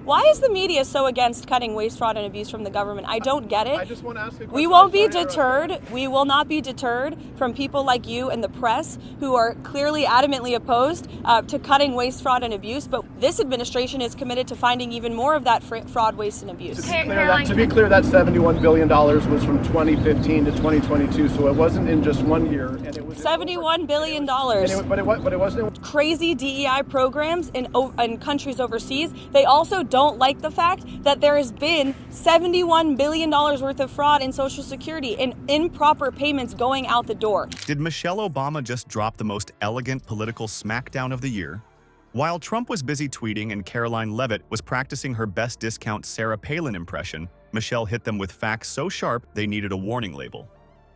Why is the media so against cutting waste, fraud, and abuse from the government? I don't get it. I just want to ask a question. We won't be deterred. We will not be deterred from people like you and the press who are clearly adamantly opposed to cutting waste, fraud, and abuse. But this administration is committed to finding even more of that fraud, waste, and abuse. To be clear, that $71 billion was from 2015 to 2022, so it wasn't in just 1 year. And it was $71 billion. But it wasn't. Crazy DEI programs in countries overseas. They also don't like the fact that there has been $71 billion worth of fraud in Social Security and improper payments going out the door. Did Michelle Obama just drop the most elegant political smackdown of the year? While Trump was busy tweeting and Karoline Leavitt was practicing her best discount Sarah Palin impression, Michelle hit them with facts so sharp they needed a warning label.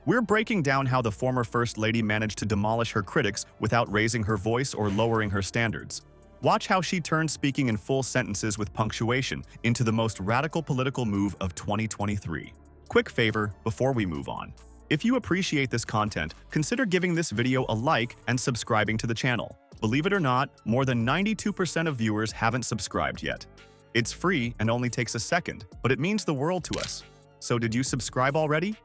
We're breaking down how the former First Lady managed to demolish her critics without raising her voice or lowering her standards. Watch how she turned speaking in full sentences with punctuation into the most radical political move of 2023. Quick favor before we move on. If you appreciate this content, consider giving this video a like and subscribing to the channel. Believe it or not, more than 92% of viewers haven't subscribed yet. It's free and only takes a second, but it means the world to us. So did you subscribe already?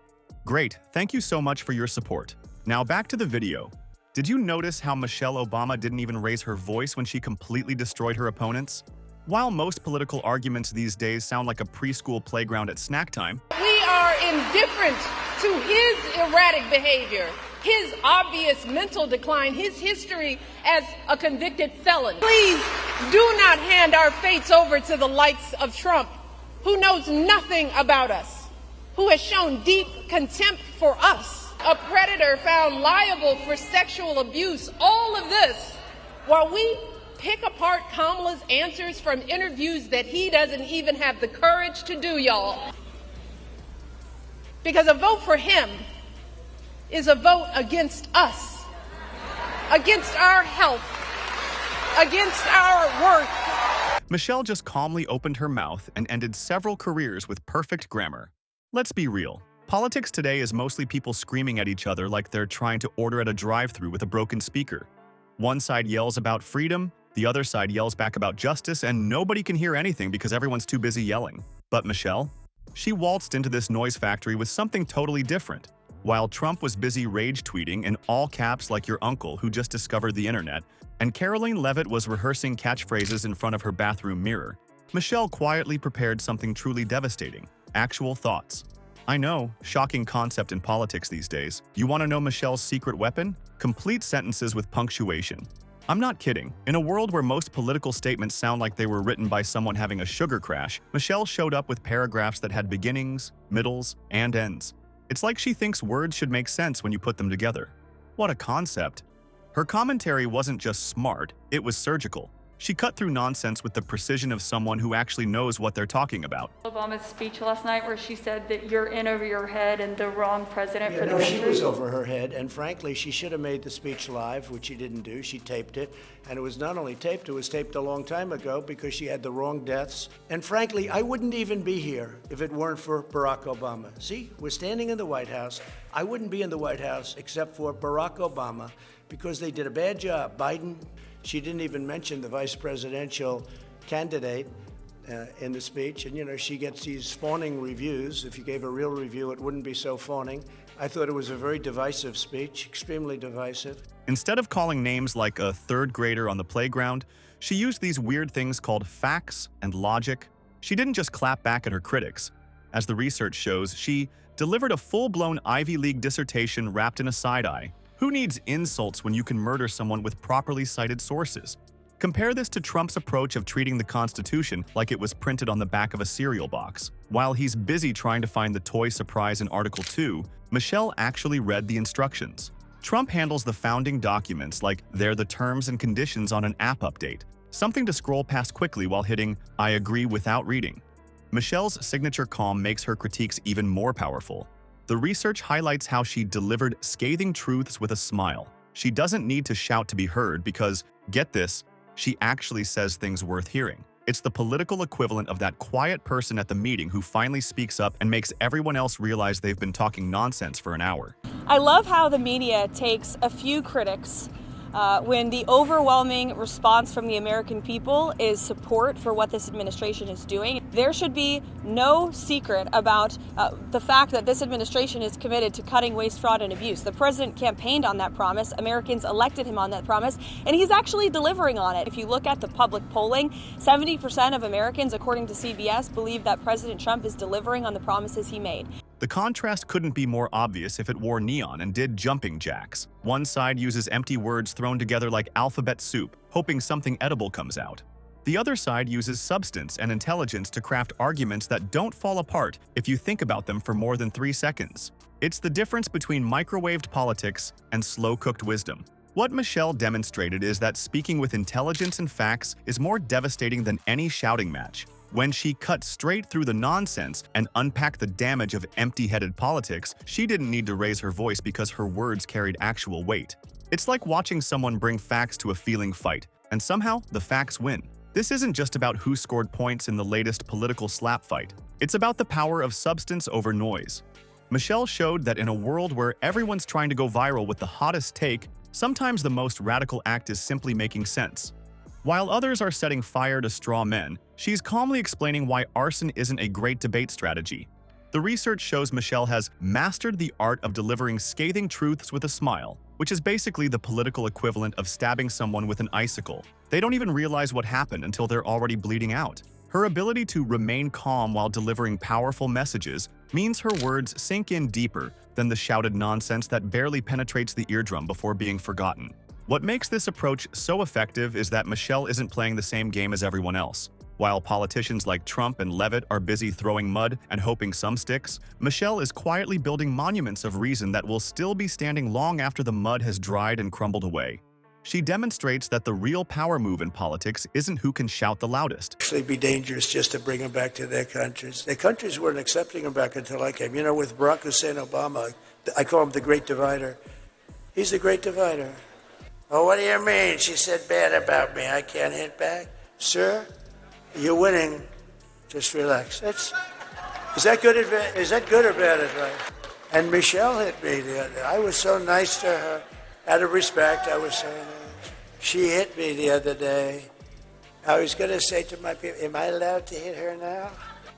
Great, thank you so much for your support. Now back to the video. Did you notice how Michelle Obama didn't even raise her voice when she completely destroyed her opponents? While most political arguments these days sound like a preschool playground at snack time, we are indifferent to his erratic behavior, his obvious mental decline, his history as a convicted felon. Please do not hand our fates over to the likes of Trump, who knows nothing about us, who has shown deep contempt for us. A predator found liable for sexual abuse. All of this while we pick apart Kamala's answers from interviews that he doesn't even have the courage to do, y'all. Because a vote for him is a vote against us, against our health, against our worth. Michelle just calmly opened her mouth and ended several careers with perfect grammar. Let's be real. Politics today is mostly people screaming at each other like they're trying to order at a drive-thru with a broken speaker. One side yells about freedom, the other side yells back about justice, and nobody can hear anything because everyone's too busy yelling. But Michelle? She waltzed into this noise factory with something totally different. While Trump was busy rage tweeting in all caps like your uncle who just discovered the internet, and Karoline Leavitt was rehearsing catchphrases in front of her bathroom mirror, Michelle quietly prepared something truly devastating: actual thoughts. I know, shocking concept in politics these days. You want to know Michelle's secret weapon? Complete sentences with punctuation. I'm not kidding. In a world where most political statements sound like they were written by someone having a sugar crash, Michelle showed up with paragraphs that had beginnings, middles, and ends. It's like she thinks words should make sense when you put them together. What a concept. Her commentary wasn't just smart, it was surgical. She cut through nonsense with the precision of someone who actually knows what they're talking about. Obama's speech last night where she said that you're in over your head and the wrong president for the country. She was over her head, and frankly, she should have made the speech live, which she didn't do. She taped it, and it was not only taped, it was taped a long time ago because she had the wrong deaths. And frankly, I wouldn't even be here if it weren't for Barack Obama. See, we're standing in the White House. I wouldn't be in the White House except for Barack Obama because they did a bad job. Biden, she didn't even mention the vice presidential candidate in the speech. And, she gets these fawning reviews. If you gave a real review, it wouldn't be so fawning. I thought it was a very divisive speech, extremely divisive. Instead of calling names like a third grader on the playground, she used these weird things called facts and logic. She didn't just clap back at her critics. As the research shows, she delivered a full-blown Ivy League dissertation wrapped in a side-eye. Who needs insults when you can murder someone with properly cited sources? Compare this to Trump's approach of treating the Constitution like it was printed on the back of a cereal box. While he's busy trying to find the toy surprise in Article 2, Michelle actually read the instructions. Trump handles the founding documents like they're the terms and conditions on an app update, something to scroll past quickly while hitting "I agree" without reading. Michelle's signature calm makes her critiques even more powerful. The research highlights how she delivered scathing truths with a smile. She doesn't need to shout to be heard because, get this, she actually says things worth hearing. It's the political equivalent of that quiet person at the meeting who finally speaks up and makes everyone else realize they've been talking nonsense for an hour. I love how the media takes a few critics when the overwhelming response from the American people is support for what this administration is doing. There should be no secret about the fact that this administration is committed to cutting waste, fraud, and abuse. The president campaigned on that promise. Americans elected him on that promise, and he's actually delivering on it. If you look at the public polling, 70% of Americans, according to CBS, believe that President Trump is delivering on the promises he made. The contrast couldn't be more obvious if it wore neon and did jumping jacks. One side uses empty words thrown together like alphabet soup, hoping something edible comes out. The other side uses substance and intelligence to craft arguments that don't fall apart if you think about them for more than 3 seconds. It's the difference between microwaved politics and slow-cooked wisdom. What Michelle demonstrated is that speaking with intelligence and facts is more devastating than any shouting match. When she cut straight through the nonsense and unpacked the damage of empty-headed politics, she didn't need to raise her voice because her words carried actual weight. It's like watching someone bring facts to a feeling fight, and somehow the facts win. This isn't just about who scored points in the latest political slap fight. It's about the power of substance over noise. Michelle showed that in a world where everyone's trying to go viral with the hottest take, sometimes the most radical act is simply making sense. While others are setting fire to straw men, she's calmly explaining why arson isn't a great debate strategy. The research shows Michelle has mastered the art of delivering scathing truths with a smile, which is basically the political equivalent of stabbing someone with an icicle. They don't even realize what happened until they're already bleeding out. Her ability to remain calm while delivering powerful messages means her words sink in deeper than the shouted nonsense that barely penetrates the eardrum before being forgotten. What makes this approach so effective is that Michelle isn't playing the same game as everyone else. While politicians like Trump and Leavitt are busy throwing mud and hoping some sticks, Michelle is quietly building monuments of reason that will still be standing long after the mud has dried and crumbled away. She demonstrates that the real power move in politics isn't who can shout the loudest. Actually be dangerous just to bring them back to their countries. Their countries weren't accepting them back until I came. You know, with Barack Hussein Obama, I call him the Great Divider. He's the Great Divider. Oh, what do you mean? She said bad about me. I can't hit back. Sir, you're winning. Just relax. Is that good or bad advice? And Michelle hit me the other day. I was so nice to her. Out of respect, I was so nice. She hit me the other day. I was going to say to my people, am I allowed to hit her now?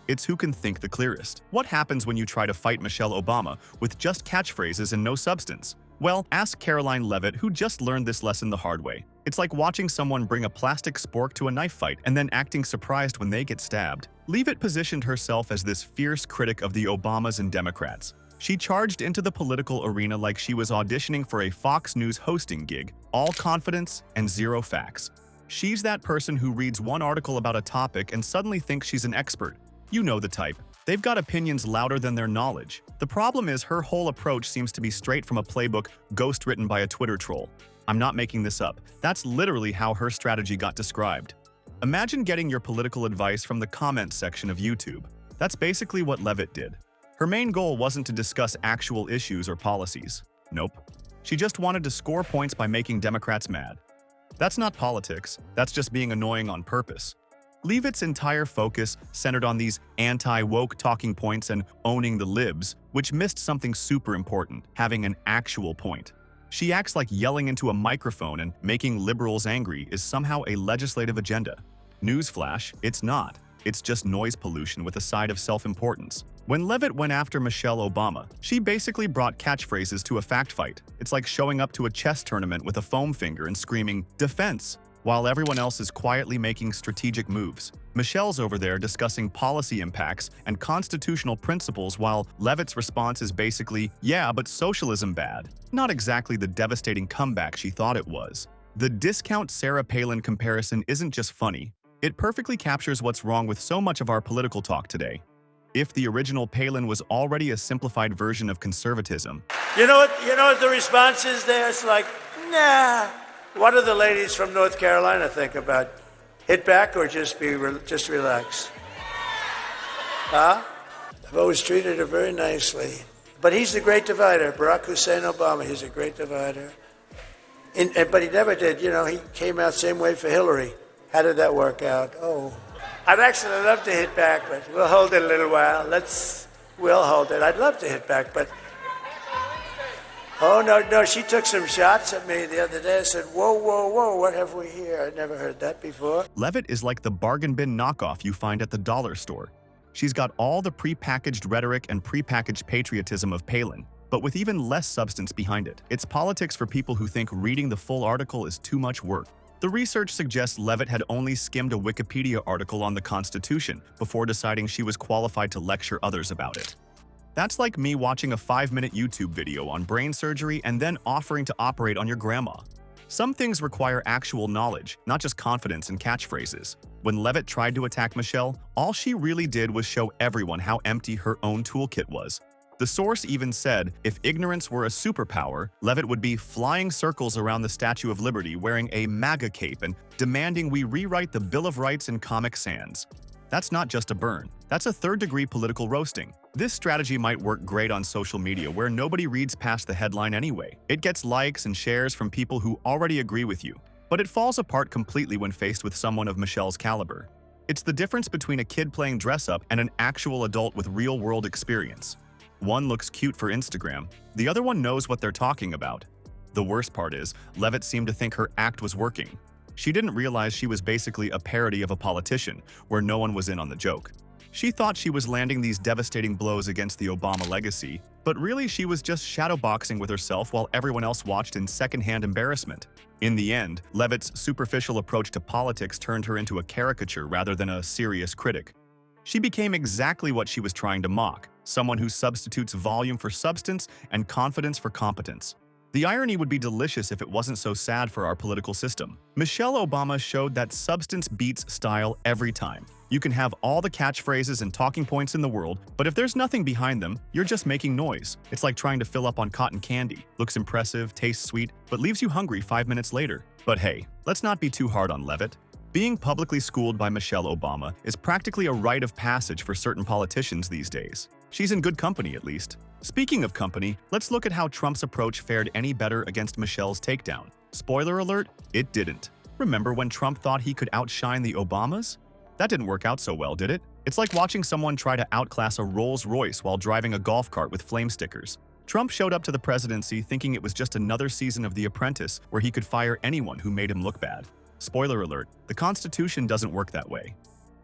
It's who can think the clearest. What happens when you try to fight Michelle Obama with just catchphrases and no substance? Well, ask Karoline Leavitt, who just learned this lesson the hard way. It's like watching someone bring a plastic spork to a knife fight and then acting surprised when they get stabbed. Leavitt positioned herself as this fierce critic of the Obamas and Democrats. She charged into the political arena like she was auditioning for a Fox News hosting gig, all confidence and zero facts. She's that person who reads one article about a topic and suddenly thinks she's an expert. You know the type. They've got opinions louder than their knowledge. The problem is her whole approach seems to be straight from a playbook ghost-written by a Twitter troll. I'm not making this up. That's literally how her strategy got described. Imagine getting your political advice from the comments section of YouTube. That's basically what Leavitt did. Her main goal wasn't to discuss actual issues or policies. Nope. She just wanted to score points by making Democrats mad. That's not politics. That's just being annoying on purpose. Leavitt's entire focus centered on these anti-woke talking points and owning the libs, which missed something super important, having an actual point. She acts like yelling into a microphone and making liberals angry is somehow a legislative agenda. Newsflash, it's not. It's just noise pollution with a side of self-importance. When Leavitt went after Michelle Obama, she basically brought catchphrases to a fact fight. It's like showing up to a chess tournament with a foam finger and screaming, "Defense!" while everyone else is quietly making strategic moves. Michelle's over there discussing policy impacts and constitutional principles while Leavitt's response is basically, "Yeah, but socialism bad." Not exactly the devastating comeback she thought it was. The discount Sarah Palin comparison isn't just funny. It perfectly captures what's wrong with so much of our political talk today. If the original Palin was already a simplified version of conservatism. You know what the response is there? It's like, nah. What do the ladies from North Carolina think about hit back or just relax? Huh? I've always treated her very nicely. But he's the great divider. Barack Hussein Obama, he's a great divider. But he never did, he came out same way for Hillary. How did that work out? Oh. I'd actually love to hit back, but we'll hold it a little while. We'll hold it. I'd love to hit back, but Oh, no, she took some shots at me the other day. I said, whoa, whoa, whoa, what have we here? I never heard that before. Leavitt is like the bargain bin knockoff you find at the dollar store. She's got all the prepackaged rhetoric and prepackaged patriotism of Palin, but with even less substance behind it. It's politics for people who think reading the full article is too much work. The research suggests Leavitt had only skimmed a Wikipedia article on the Constitution before deciding she was qualified to lecture others about it. That's like me watching a 5-minute YouTube video on brain surgery and then offering to operate on your grandma. Some things require actual knowledge, not just confidence and catchphrases. When Leavitt tried to attack Michelle, all she really did was show everyone how empty her own toolkit was. The source even said if ignorance were a superpower, Leavitt would be flying circles around the Statue of Liberty wearing a MAGA cape and demanding we rewrite the Bill of Rights in Comic Sans. That's not just a burn. That's a third-degree political roasting. This strategy might work great on social media where nobody reads past the headline anyway. It gets likes and shares from people who already agree with you. But it falls apart completely when faced with someone of Michelle's caliber. It's the difference between a kid playing dress-up and an actual adult with real-world experience. One looks cute for Instagram, the other one knows what they're talking about. The worst part is, Leavitt seemed to think her act was working. She didn't realize she was basically a parody of a politician, where no one was in on the joke. She thought she was landing these devastating blows against the Obama legacy, but really she was just shadowboxing with herself while everyone else watched in secondhand embarrassment. In the end, Leavitt's superficial approach to politics turned her into a caricature rather than a serious critic. She became exactly what she was trying to mock, someone who substitutes volume for substance and confidence for competence. The irony would be delicious if it wasn't so sad for our political system. Michelle Obama showed that substance beats style every time. You can have all the catchphrases and talking points in the world, but if there's nothing behind them, you're just making noise. It's like trying to fill up on cotton candy. Looks impressive, tastes sweet, but leaves you hungry 5 minutes later. But hey, let's not be too hard on Leavitt. Being publicly schooled by Michelle Obama is practically a rite of passage for certain politicians these days. She's in good company, at least. Speaking of company, let's look at how Trump's approach fared any better against Michelle's takedown. Spoiler alert, it didn't. Remember when Trump thought he could outshine the Obamas? That didn't work out so well, did it? It's like watching someone try to outclass a Rolls-Royce while driving a golf cart with flame stickers. Trump showed up to the presidency thinking it was just another season of The Apprentice where he could fire anyone who made him look bad. Spoiler alert, the Constitution doesn't work that way.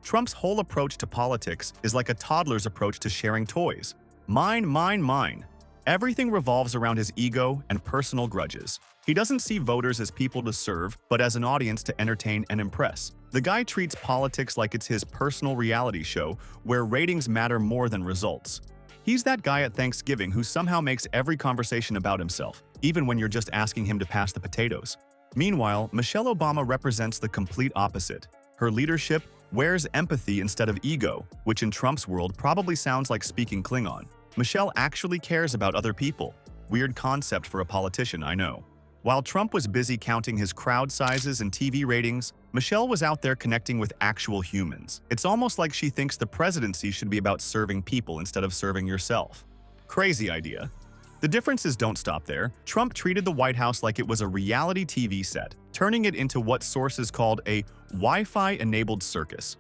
Trump's whole approach to politics is like a toddler's approach to sharing toys. Mine, mine, mine. Everything revolves around his ego and personal grudges. He doesn't see voters as people to serve, but as an audience to entertain and impress. The guy treats politics like it's his personal reality show where ratings matter more than results. He's that guy at Thanksgiving who somehow makes every conversation about himself, even when you're just asking him to pass the potatoes. Meanwhile, Michelle Obama represents the complete opposite. Her leadership wears empathy instead of ego, which in Trump's world probably sounds like speaking Klingon. Michelle actually cares about other people. Weird concept for a politician, I know. While Trump was busy counting his crowd sizes and TV ratings, Michelle was out there connecting with actual humans. It's almost like she thinks the presidency should be about serving people instead of serving yourself. Crazy idea. The differences don't stop there. Trump treated the White House like it was a reality TV set, turning it into what sources called a Wi-Fi-enabled circus.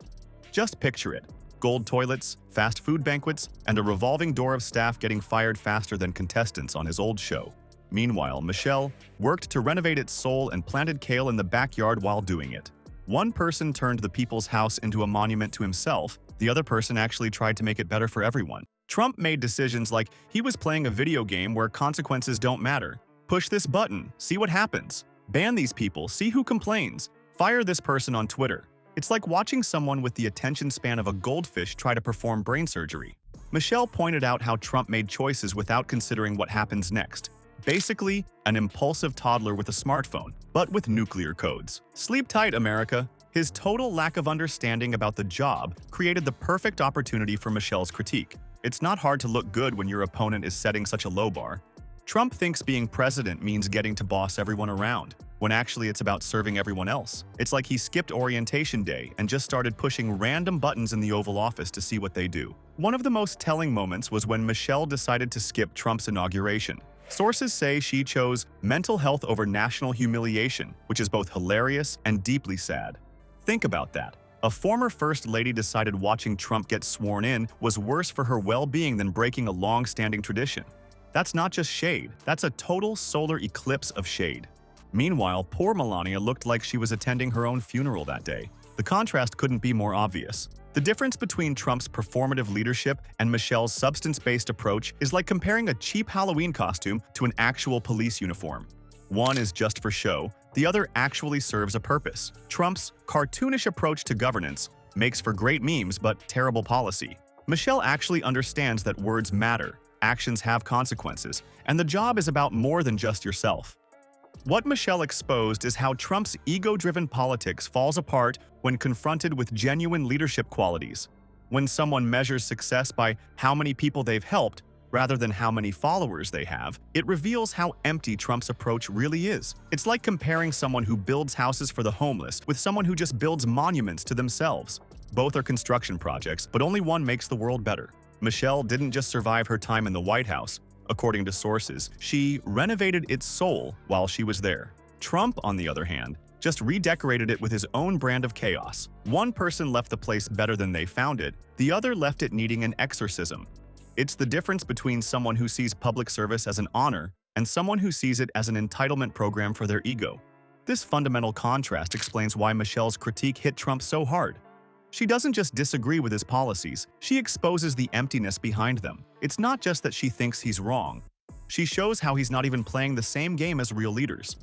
Just picture it. Gold toilets, fast food banquets, and a revolving door of staff getting fired faster than contestants on his old show. Meanwhile, Michelle worked to renovate its soul and planted kale in the backyard while doing it. One person turned the people's house into a monument to himself, the other person actually tried to make it better for everyone. Trump made decisions like he was playing a video game where consequences don't matter. Push this button, see what happens. Ban these people, see who complains. Fire this person on Twitter. It's like watching someone with the attention span of a goldfish try to perform brain surgery. Michelle pointed out how Trump made choices without considering what happens next. Basically, an impulsive toddler with a smartphone, but with nuclear codes. Sleep tight, America. His total lack of understanding about the job created the perfect opportunity for Michelle's critique. It's not hard to look good when your opponent is setting such a low bar. Trump thinks being president means getting to boss everyone around, when actually it's about serving everyone else. It's like he skipped orientation day and just started pushing random buttons in the Oval Office to see what they do. One of the most telling moments was when Michelle decided to skip Trump's inauguration. Sources say she chose mental health over national humiliation, which is both hilarious and deeply sad. Think about that. A former First Lady decided watching Trump get sworn in was worse for her well-being than breaking a long-standing tradition. That's not just shade, that's a total solar eclipse of shade. Meanwhile, poor Melania looked like she was attending her own funeral that day. The contrast couldn't be more obvious. The difference between Trump's performative leadership and Michelle's substance-based approach is like comparing a cheap Halloween costume to an actual police uniform. One is just for show, the other actually serves a purpose. Trump's cartoonish approach to governance makes for great memes but terrible policy. Michelle actually understands that words matter, actions have consequences, and the job is about more than just yourself. What Michelle exposed is how Trump's ego-driven politics falls apart when confronted with genuine leadership qualities. When someone measures success by how many people they've helped, rather than how many followers they have, it reveals how empty Trump's approach really is. It's like comparing someone who builds houses for the homeless with someone who just builds monuments to themselves. Both are construction projects, but only one makes the world better. Michelle didn't just survive her time in the White House. According to sources, she renovated its soul while she was there. Trump, on the other hand, just redecorated it with his own brand of chaos. One person left the place better than they found it, the other left it needing an exorcism. It's the difference between someone who sees public service as an honor and someone who sees it as an entitlement program for their ego. This fundamental contrast explains why Michelle's critique hit Trump so hard. She doesn't just disagree with his policies, she exposes the emptiness behind them. It's not just that she thinks he's wrong. She shows how he's not even playing the same game as real leaders.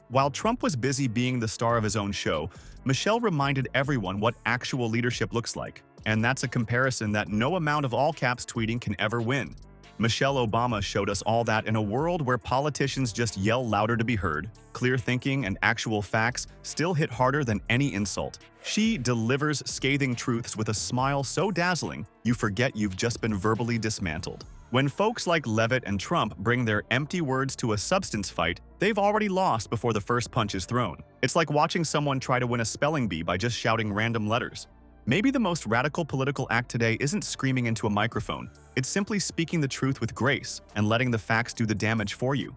While Trump was busy being the star of his own show, Michelle reminded everyone what actual leadership looks like. And that's a comparison that no amount of all-caps tweeting can ever win. Michelle Obama showed us all that in a world where politicians just yell louder to be heard, clear thinking and actual facts still hit harder than any insult. She delivers scathing truths with a smile so dazzling, you forget you've just been verbally dismantled. When folks like Leavitt and Trump bring their empty words to a substance fight, they've already lost before the first punch is thrown. It's like watching someone try to win a spelling bee by just shouting random letters. Maybe the most radical political act today isn't screaming into a microphone. It's simply speaking the truth with grace and letting the facts do the damage for you.